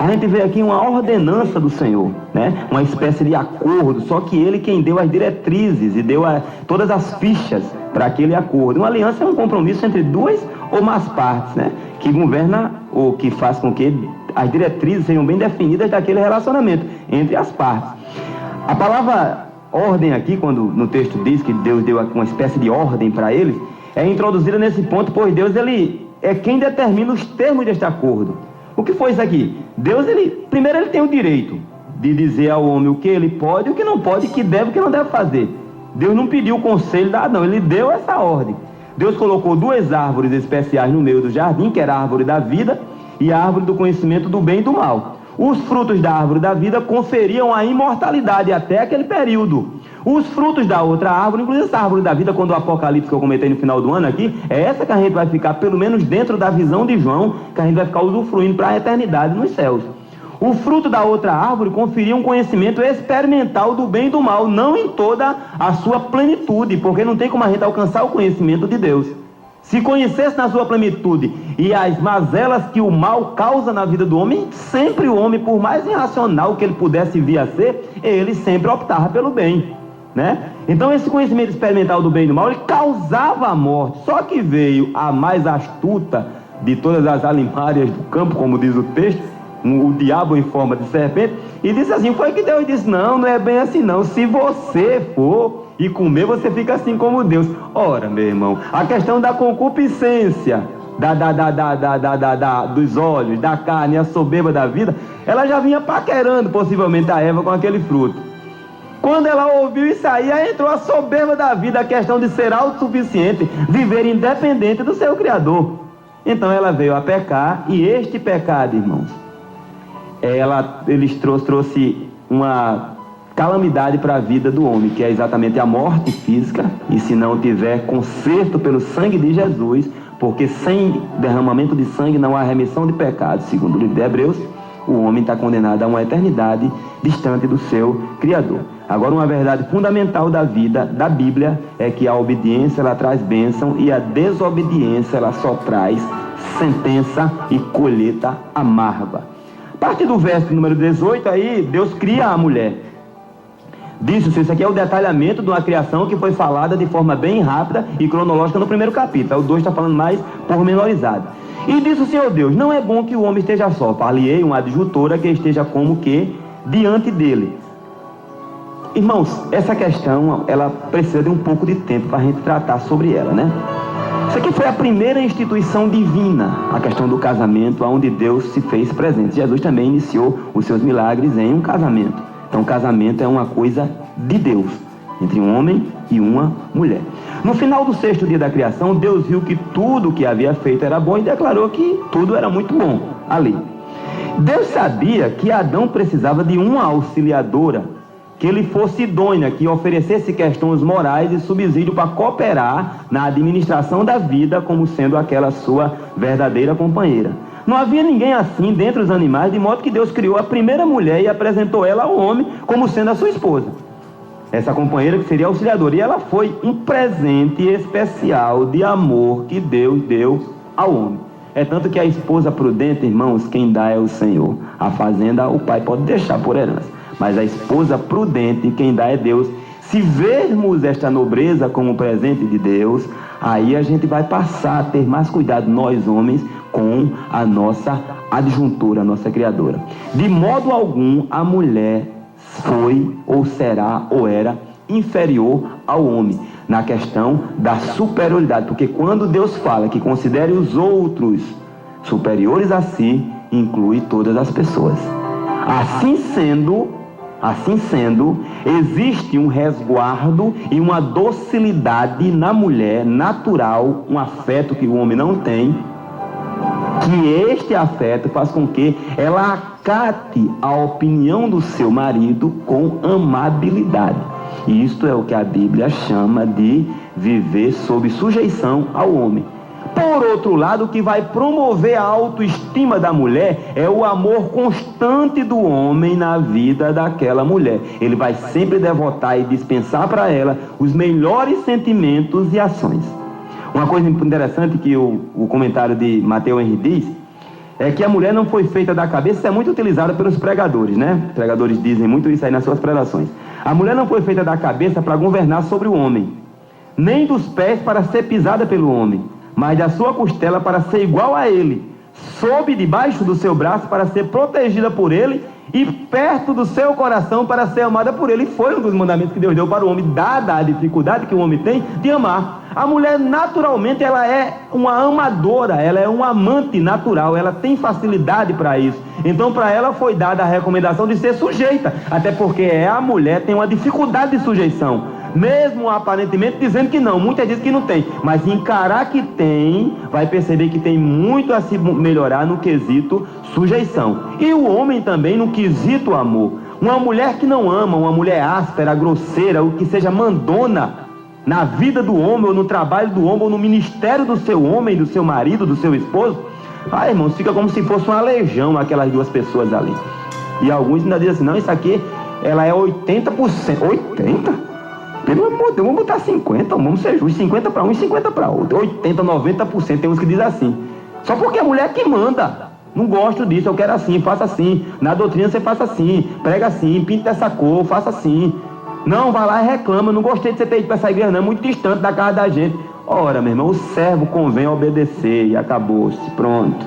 A gente vê aqui uma ordenança do Senhor, né? Uma espécie de acordo, só que Ele quem deu as diretrizes e deu todas as fichas para aquele acordo. Uma aliança é um compromisso entre duas ou mais partes, né? Que governa ou que faz com que as diretrizes sejam bem definidas daquele relacionamento entre as partes. A palavra ordem aqui, quando no texto diz que Deus deu uma espécie de ordem para eles, é introduzida nesse ponto, pois Deus ele é quem determina os termos deste acordo. O que foi isso aqui? Deus, primeiro ele tem o direito de dizer ao homem o que ele pode, o que não pode, o que deve e o que não deve fazer. Deus não pediu o conselho da Adão, ele deu essa ordem. Deus colocou duas árvores especiais no meio do jardim, que era a árvore da vida e a árvore do conhecimento do bem e do mal. Os frutos da árvore da vida conferiam a imortalidade até aquele período. Os frutos da outra árvore, inclusive essa árvore da vida, quando o Apocalipse que eu comentei no final do ano aqui, é essa que a gente vai ficar, pelo menos dentro da visão de João, que a gente vai ficar usufruindo para a eternidade nos céus. O fruto da outra árvore conferia um conhecimento experimental do bem e do mal, não em toda a sua plenitude, porque não tem como a gente alcançar o conhecimento de Deus. Se conhecesse na sua plenitude e as mazelas que o mal causa na vida do homem, sempre o homem, por mais irracional que ele pudesse vir a ser, ele sempre optava pelo bem, né? Então esse conhecimento experimental do bem e do mal, ele causava a morte. Só que veio a mais astuta de todas as alimárias do campo, como diz o texto, o diabo em forma de serpente, e disse assim, foi que Deus disse, não é bem assim não, se você for e comer, você fica assim como Deus. Ora, meu irmão, a questão da concupiscência, dos olhos, da carne, a soberba da vida, ela já vinha paquerando possivelmente a Eva com aquele fruto. Quando ela ouviu isso aí entrou a soberba da vida, a questão de ser autossuficiente, viver independente do seu Criador. Então ela veio a pecar, e este pecado, irmãos, ele trouxe uma calamidade para a vida do homem, que é exatamente a morte física, e se não tiver conserto pelo sangue de Jesus, porque sem derramamento de sangue não há remissão de pecados, segundo o livro de Hebreus, o homem está condenado a uma eternidade distante do seu Criador. Agora, uma verdade fundamental da vida, da Bíblia, é que a obediência ela traz bênção e a desobediência ela só traz sentença e colheita amarga. A partir do verso número 18, aí Deus cria a mulher. Disse-se, isso aqui é o detalhamento de uma criação que foi falada de forma bem rápida e cronológica no primeiro capítulo. O 2 está falando mais pormenorizado. E disse o Senhor Deus, não é bom que o homem esteja só. Far-lhe-ei uma adjutora que esteja como que diante dele. Irmãos, essa questão, ela precisa de um pouco de tempo para a gente tratar sobre ela, né? Isso aqui foi a primeira instituição divina, a questão do casamento, onde Deus se fez presente. Jesus também iniciou os seus milagres em um casamento. Então, o casamento é uma coisa de Deus, entre um homem e uma mulher. No final do 6º dia da criação, Deus viu que tudo que havia feito era bom e declarou que tudo era muito bom ali. Deus sabia que Adão precisava de uma auxiliadora, que ele fosse idônea, que oferecesse questões morais e subsídio para cooperar na administração da vida, como sendo aquela sua verdadeira companheira. Não havia ninguém assim dentre os animais, de modo que Deus criou a primeira mulher e apresentou ela ao homem como sendo a sua esposa. Essa companheira que seria auxiliadora. E ela foi um presente especial de amor que Deus deu ao homem. É tanto que a esposa prudente, irmãos, quem dá é o Senhor. A fazenda o pai pode deixar por herança, mas a esposa prudente, quem dá é Deus. Se vermos esta nobreza como presente de Deus, aí a gente vai passar a ter mais cuidado, nós homens, com a nossa adjuntora, a nossa criadora. De modo algum, a mulher foi, ou será, ou era inferior ao homem, na questão da superioridade. Porque quando Deus fala que considere os outros superiores a si, inclui todas as pessoas. Assim sendo, existe um resguardo e uma docilidade na mulher natural, um afeto que o homem não tem, que este afeto faz com que ela acate a opinião do seu marido com amabilidade. E isto é o que a Bíblia chama de viver sob sujeição ao homem. Por outro lado, o que vai promover a autoestima da mulher é o amor constante do homem na vida daquela mulher. Ele vai sempre devotar e dispensar para ela os melhores sentimentos e ações. Uma coisa interessante que o comentário de Mateus Henry diz, é que a mulher não foi feita da cabeça. Isso é muito utilizado pelos pregadores, né? Os pregadores dizem muito isso aí nas suas pregações. A mulher não foi feita da cabeça para governar sobre o homem, nem dos pés para ser pisada pelo homem, mas da sua costela para ser igual a ele, sob debaixo do seu braço para ser protegida por ele, e perto do seu coração para ser amada por ele. E foi um dos mandamentos que Deus deu para o homem, dada a dificuldade que o homem tem de amar. A mulher, naturalmente, ela é uma amadora, ela é uma amante natural, ela tem facilidade para isso. Então, para ela foi dada a recomendação de ser sujeita, até porque a mulher tem uma dificuldade de sujeição, mesmo aparentemente dizendo que não. Muitas dizem que não tem, mas encarar que tem, vai perceber que tem muito a se melhorar no quesito sujeição. E o homem também no quesito amor. Uma mulher que não ama, uma mulher áspera, grosseira, ou que seja mandona na vida do homem, ou no trabalho do homem, ou no ministério do seu homem, do seu marido, do seu esposo, irmãos, fica como se fosse uma legião aquelas duas pessoas ali. E alguns ainda dizem assim, não, isso aqui, ela é 80%. 80%? Pelo amor de Deus, vamos botar 50%, vamos ser justos, 50 para um e 50 para outro. 80%, 90%, tem uns que dizem assim. Só porque a mulher que manda. Não gosto disso, eu quero assim, faça assim. Na doutrina você faça assim, prega assim, pinta dessa cor, faça assim. Não, vai lá e reclama, não gostei de você ter ido para essa igreja, não, é muito distante da casa da gente. Ora, meu irmão, o servo convém obedecer e acabou-se, pronto.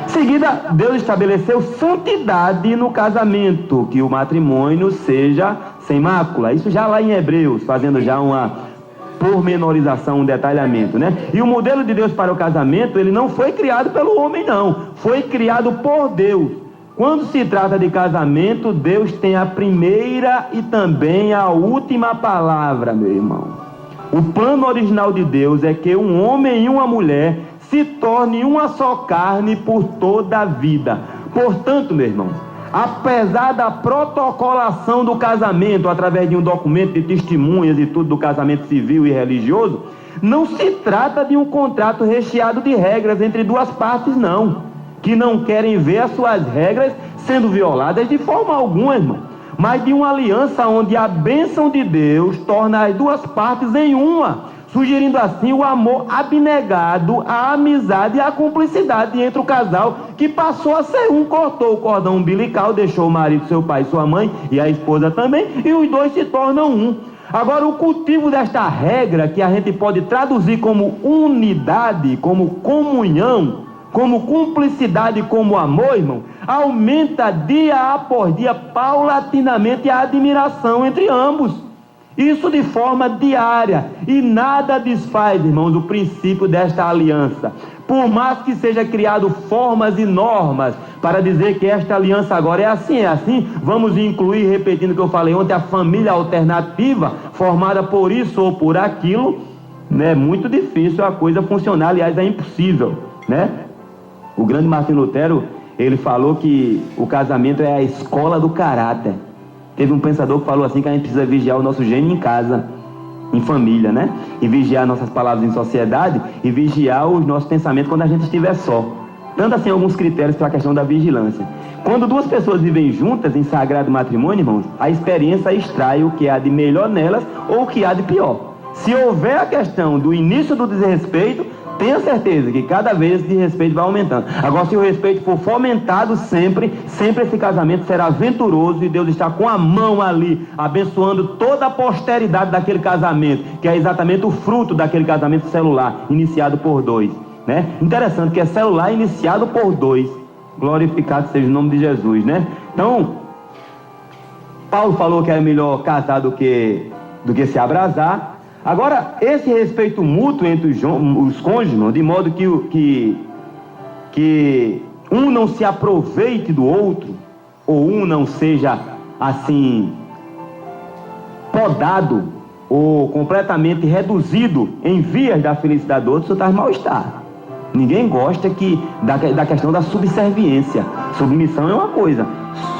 Em seguida, Deus estabeleceu santidade no casamento, que o matrimônio seja sem mácula. Isso já lá em Hebreus, fazendo já uma pormenorização, um detalhamento, né? E o modelo de Deus para o casamento, ele não foi criado pelo homem, não. Foi criado por Deus. Quando se trata de casamento, Deus tem a primeira e também a última palavra, meu irmão. O plano original de Deus é que um homem e uma mulher se tornem uma só carne por toda a vida. Portanto, meu irmão, apesar da protocolação do casamento, através de um documento de testemunhas e tudo do casamento civil e religioso, não se trata de um contrato recheado de regras entre duas partes, não, que não querem ver as suas regras sendo violadas de forma alguma, irmão, mas de uma aliança onde a bênção de Deus torna as duas partes em uma, sugerindo assim o amor abnegado, a amizade e a cumplicidade entre o casal, que passou a ser um. Cortou o cordão umbilical, deixou o marido, seu pai e sua mãe, e a esposa também, e os dois se tornam um. Agora, o cultivo desta regra, que a gente pode traduzir como unidade, como comunhão, como cumplicidade, como amor, irmão, aumenta dia após dia, paulatinamente, a admiração entre ambos. Isso de forma diária, e nada desfaz, irmãos, o princípio desta aliança. Por mais que seja criado formas e normas para dizer que esta aliança agora é assim, vamos incluir, repetindo o que eu falei ontem, a família alternativa, formada por isso ou por aquilo, né? É muito difícil a coisa funcionar, aliás, é impossível, né? O grande Martim Lutero, ele falou que o casamento é a escola do caráter. Teve um pensador que falou assim, que a gente precisa vigiar o nosso gênio em casa, em família, né? E vigiar nossas palavras em sociedade, e vigiar os nossos pensamentos quando a gente estiver só. Tanto assim, alguns critérios para a questão da vigilância. Quando duas pessoas vivem juntas em sagrado matrimônio, irmãos, a experiência extrai o que há de melhor nelas ou o que há de pior. Se houver a questão do início do desrespeito, tenha certeza que cada vez esse respeito vai aumentando. Agora, se o respeito for fomentado sempre esse casamento será venturoso, e Deus está com a mão ali, abençoando toda a posteridade daquele casamento, que é exatamente o fruto daquele casamento celular, iniciado por dois, né? Interessante que é celular iniciado por dois. Glorificado seja o nome de Jesus, né? Então, Paulo falou que é melhor casar do que se abrasar. Agora, esse respeito mútuo entre os cônjuges, de modo que um não se aproveite do outro, ou um não seja, assim, podado ou completamente reduzido em vias da felicidade do outro, isso traz mal-estar. Ninguém gosta da questão da subserviência. Submissão é uma coisa,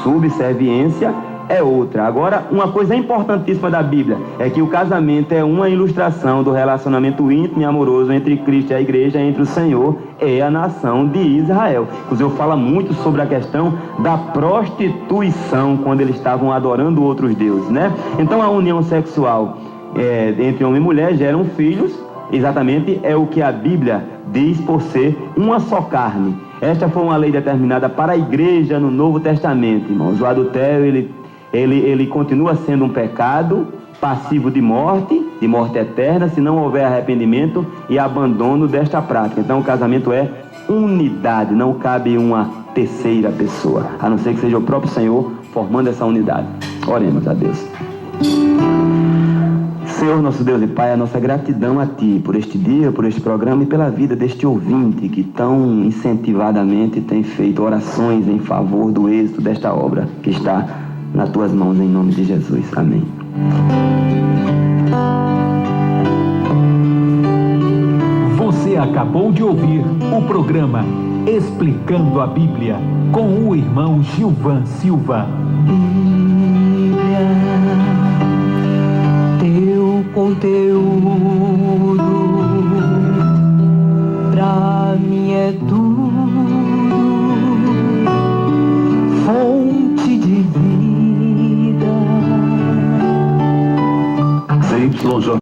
subserviência é outra. Agora, uma coisa importantíssima da Bíblia é que o casamento é uma ilustração do relacionamento íntimo e amoroso entre Cristo e a igreja, entre o Senhor e a nação de Israel. Inclusive, fala muito sobre a questão da prostituição, quando eles estavam adorando outros deuses, né? Então, a união sexual entre homem e mulher geram filhos, exatamente é o que a Bíblia diz por ser uma só carne. Esta foi uma lei determinada para a igreja no Novo Testamento, irmãos. O adultério, ele continua sendo um pecado passivo de morte eterna, se não houver arrependimento e abandono desta prática. Então o casamento é unidade, não cabe uma terceira pessoa, a não ser que seja o próprio Senhor formando essa unidade. Oremos a Deus. Senhor, nosso Deus e Pai, a nossa gratidão a Ti por este dia, por este programa e pela vida deste ouvinte que tão incentivadamente tem feito orações em favor do êxito desta obra que está nas Tuas mãos, em nome de Jesus. Amém. Você acabou de ouvir o programa Explicando a Bíblia com o irmão Gilvan Silva. Bíblia, teu conteúdo pra mim é tudo, fonte de vida.